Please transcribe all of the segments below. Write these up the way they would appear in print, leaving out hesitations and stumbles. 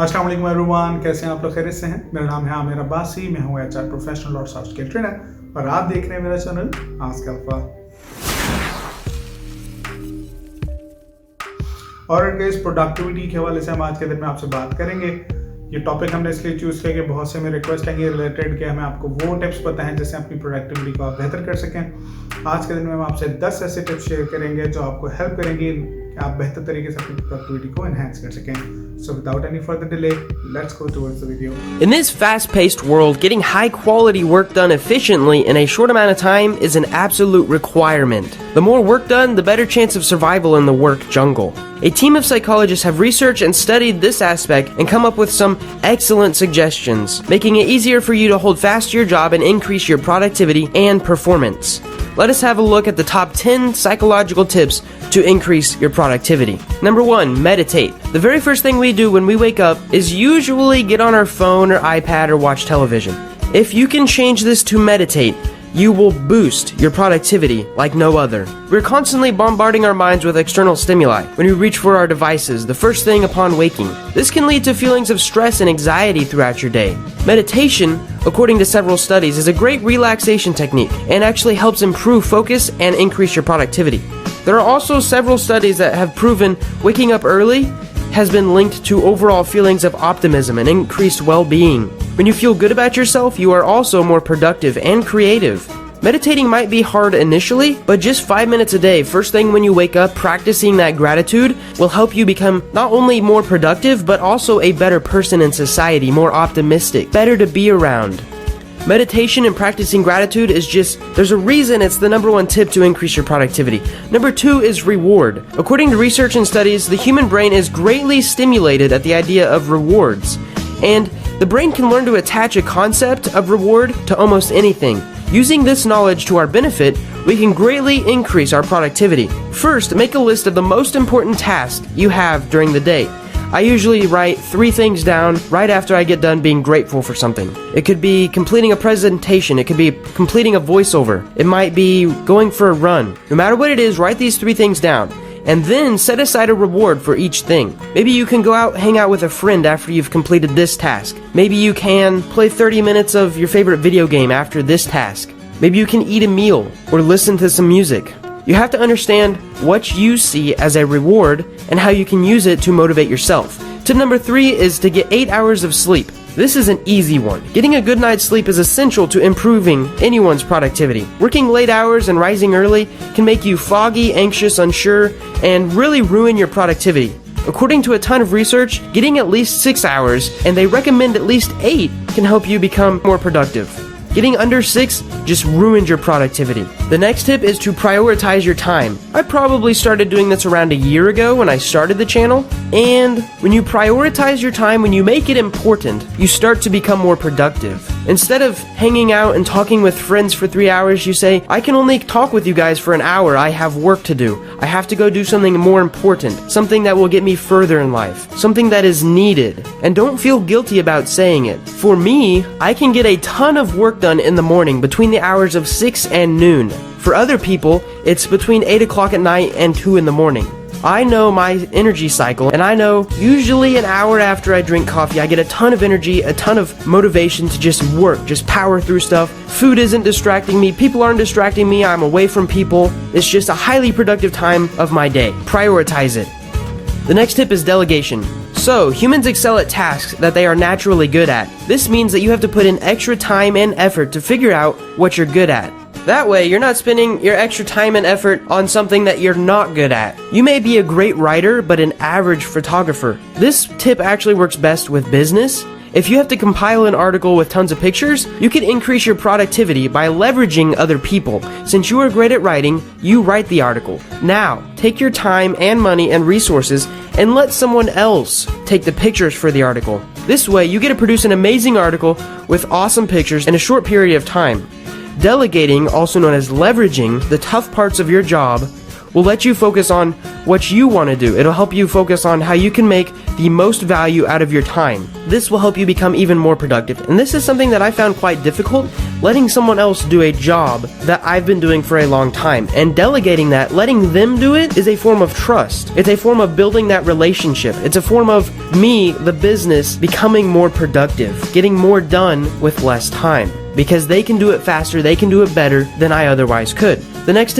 अस्सलाम वालेकुम एवरीवन, कैसे हैं आप लोग? खैरियत से हैं? मेरा नाम है आमिर अब्बासी, मैं हूं एचआर प्रोफेशनल और सॉफ्ट स्किल ट्रेनर और आप देख रहे हैं मेरा चैनल आस्क अल्फा। और गाइस, प्रोडक्टिविटी के हवाले से हम आज के दिन में आपसे बात करेंगे। ये टॉपिक हमने इसलिए चूज़ किया कि बहुत से मेरे रिक्वेस्ट हैं रिलेटेड कि हमें आपको वो टिप्स बताएं जिससे अपनी प्रोडक्टिविटी को आप बेहतर कर सकें। आज के दिन में हम आपसे 10 ऐसे टिप्स शेयर करेंगे जो आपको हेल्प करेंगे कि आप बेहतर तरीके से अपनी प्रोडक्टिविटी को एनहांस कर सकें। So without any further delay, let's go towards the video. In this fast-paced world, getting high-quality work done efficiently in a short amount of time is an absolute requirement. The more work done, the better chance of survival in the work jungle. A team of psychologists have researched and studied this aspect and come up with some excellent suggestions, making it easier for you to hold fast to your job and increase your productivity and performance. Let us have a look at the top 10 psychological tips to increase your productivity. Number 1, meditate. The very first thing we do when we wake up is usually get on our phone or iPad or watch television. If you can change this to meditate, you will boost your productivity like no other. We're constantly bombarding our minds with external stimuli when we reach for our devices the first thing upon waking. This can lead to feelings of stress and anxiety throughout your day. Meditation, according to several studies, is a great relaxation technique and actually helps improve focus and increase your productivity. There are also several studies that have proven waking up early has been linked to overall feelings of optimism and increased well-being. When you feel good about yourself, you are also more productive and creative. Meditating might be hard initially, but just 5 minutes a day, first thing when you wake up, practicing that gratitude will help you become not only more productive, but also a better person in society, more optimistic, better to be around. Meditation and practicing gratitude is there's a reason it's the number one tip to increase your productivity. Number 2 is reward. According to research and studies, the human brain is greatly stimulated at the idea of rewards. And the brain can learn to attach a concept of reward to almost anything. Using this knowledge to our benefit, we can greatly increase our productivity. First, make a list of the most important tasks you have during the day. I usually write 3 things down right after I get done being grateful for something. It could be completing a presentation, it could be completing a voiceover, it might be going for a run. No matter what it is, write these 3 things down. And then set aside a reward for each thing. Maybe you can go out, hang out with a friend after you've completed this task. Maybe you can play 30 minutes of your favorite video game after this task. Maybe you can eat a meal or listen to some music. You have to understand what you see as a reward and how you can use it to motivate yourself. Tip number 3 is to get 8 hours of sleep. This is an easy one. Getting a good night's sleep is essential to improving anyone's productivity. Working late hours and rising early can make you foggy, anxious, unsure, and really ruin your productivity. According to a ton of research, getting at least 6 hours, and they recommend at least 8, can help you become more productive. Getting under 6 just ruins your productivity. The next tip is to prioritize your time. I probably started doing this around a year ago when I started the channel. And when you prioritize your time, when you make it important, you start to become more productive. Instead of hanging out and talking with friends for 3 hours, you say, I can only talk with you guys for an hour. I have work to do. I have to go do something more important, something that will get me further in life, something that is needed. And don't feel guilty about saying it. For me, I can get a ton of work done in the morning between the hours of 6 and noon. For other people, it's between 8 o'clock at night and 2 in the morning. I know my energy cycle, and I know usually an hour after I drink coffee, I get a ton of energy, a ton of motivation to just work, just power through stuff. Food isn't distracting me, people aren't distracting me, I'm away from people. It's just a highly productive time of my day. Prioritize it. The next tip is delegation. So, humans excel at tasks that they are naturally good at. This means that you have to put in extra time and effort to figure out what you're good at. That way, you're not spending your extra time and effort on something that you're not good at. You may be a great writer, but an average photographer. This tip actually works best with business. If you have to compile an article with tons of pictures, you can increase your productivity by leveraging other people. Since you are great at writing, you write the article. Now, take your time and money and resources and let someone else take the pictures for the article. This way, you get to produce an amazing article with awesome pictures in a short period of time. Delegating, also known as leveraging, the tough parts of your job will let you focus on what you want to do. It'll help you focus on how you can make the most value out of your time. This will help you become even more productive. And this is something that I found quite difficult, letting someone else do a job that I've been doing for a long time. And delegating that, letting them do it, is a form of trust. It's a form of building that relationship. It's a form of me, the business, becoming more productive, getting more done with less time. Because they can do it faster, they can do it better than I otherwise could. The next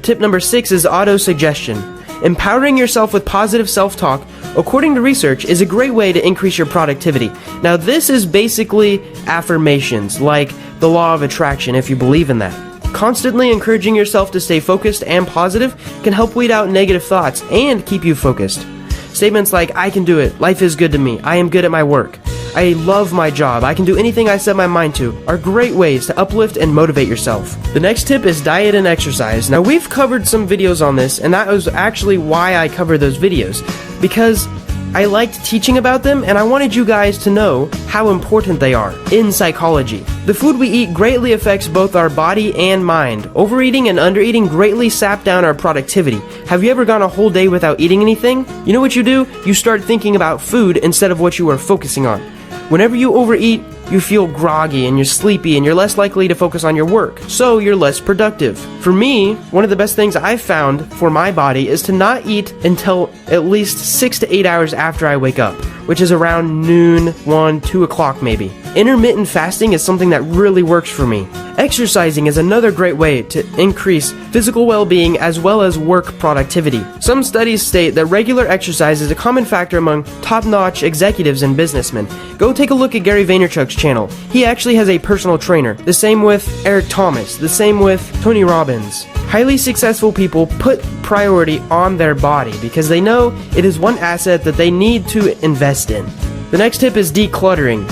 tip number 6 is auto-suggestion. Empowering yourself with positive self-talk, according to research, is a great way to increase your productivity. Now, this is basically affirmations, like the law of attraction, if you believe in that. Constantly encouraging yourself to stay focused and positive can help weed out negative thoughts and keep you focused. Statements like, I can do it, life is good to me, I am good at my work, I love my job, I can do anything I set my mind to, are great ways to uplift and motivate yourself. The next tip is diet and exercise. Now, we've covered some videos on this, and that was actually why I covered those videos, because I liked teaching about them, and I wanted you guys to know how important they are in psychology. The food we eat greatly affects both our body and mind. Overeating and undereating greatly sap down our productivity. Have you ever gone a whole day without eating anything? You know what you do? You start thinking about food instead of what you are focusing on. Whenever you overeat, you feel groggy and you're sleepy and you're less likely to focus on your work, so you're less productive. For me, one of the best things I've found for my body is to not eat until at least 6 to 8 hours after I wake up, which is around noon, 1, 2 o'clock maybe. Intermittent fasting is something that really works for me. Exercising is another great way to increase physical well-being as well as work productivity. Some studies state that regular exercise is a common factor among top-notch executives and businessmen. Go take a look at Gary Vaynerchuk's channel. He actually has a personal trainer. The same with Eric Thomas. The same with Tony Robbins. Highly successful people put priority on their body because they know it is one asset that they need to invest in. The next tip is decluttering.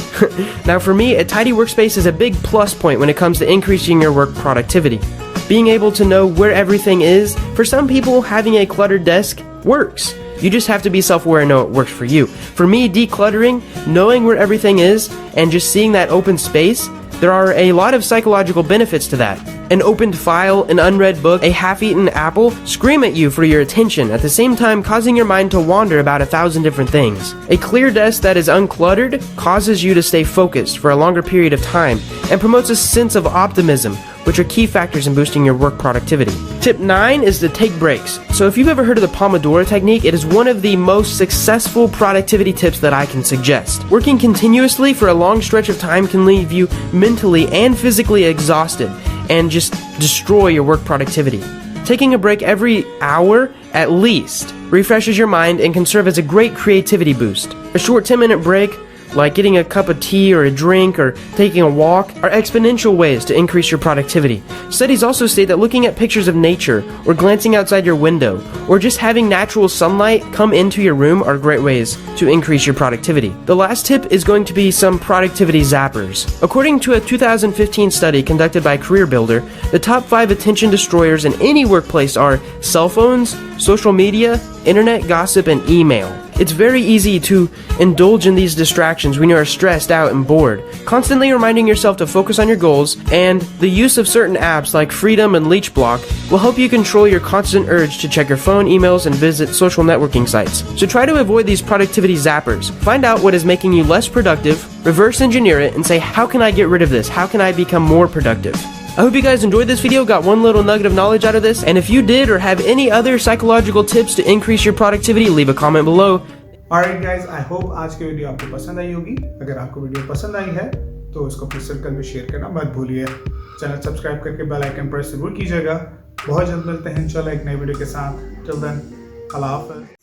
Now, for me, a tidy workspace is a big plus point when it comes to increasing your work productivity. Being able to know where everything is, for some people, having a cluttered desk works. You just have to be self-aware and know it works for you. For me, decluttering, knowing where everything is, and just seeing that open space, there are a lot of psychological benefits to that. An opened file, an unread book, a half-eaten apple scream at you for your attention, at the same time causing your mind to wander about 1,000 different things. A clear desk that is uncluttered causes you to stay focused for a longer period of time and promotes a sense of optimism, which are key factors in boosting your work productivity. Tip 9 is to take breaks. So if you've ever heard of the Pomodoro technique, it is one of the most successful productivity tips that I can suggest. Working continuously for a long stretch of time can leave you mentally and physically exhausted and just destroy your work productivity. Taking a break every hour at least refreshes your mind and can serve as a great creativity boost. A short 10-minute break, like getting a cup of tea or a drink or taking a walk, are exponential ways to increase your productivity. Studies also state that looking at pictures of nature or glancing outside your window or just having natural sunlight come into your room are great ways to increase your productivity. The last tip is going to be some productivity zappers. According to a 2015 study conducted by CareerBuilder, the top 5 attention destroyers in any workplace are cell phones, social media, internet gossip, and email. It's very easy to indulge in these distractions when you are stressed out and bored. Constantly reminding yourself to focus on your goals and the use of certain apps like Freedom and LeechBlock will help you control your constant urge to check your phone, emails, and visit social networking sites. So try to avoid these productivity zappers. Find out what is making you less productive, reverse engineer it, and say, how can I get rid of this? How can I become more productive? I hope you guys enjoyed this video, got one little nugget of knowledge out of this, and if you did or have any other psychological tips to increase your productivity, leave a comment below. Alright guys, I hope आज की video आपको पसंद आई होगी। अगर आपको video पसंद आई है तो उसको अपने सर्कल में शेयर करना मत भूलिए। चैनल सब्सक्राइब करके बेल आइकन प्रेस जरूर कीजिएगा। बहुत जल्द मिलते हैं इंशाल्लाह एक नई वीडियो के साथ। टिल देन, अल्लाह हाफ़िज़।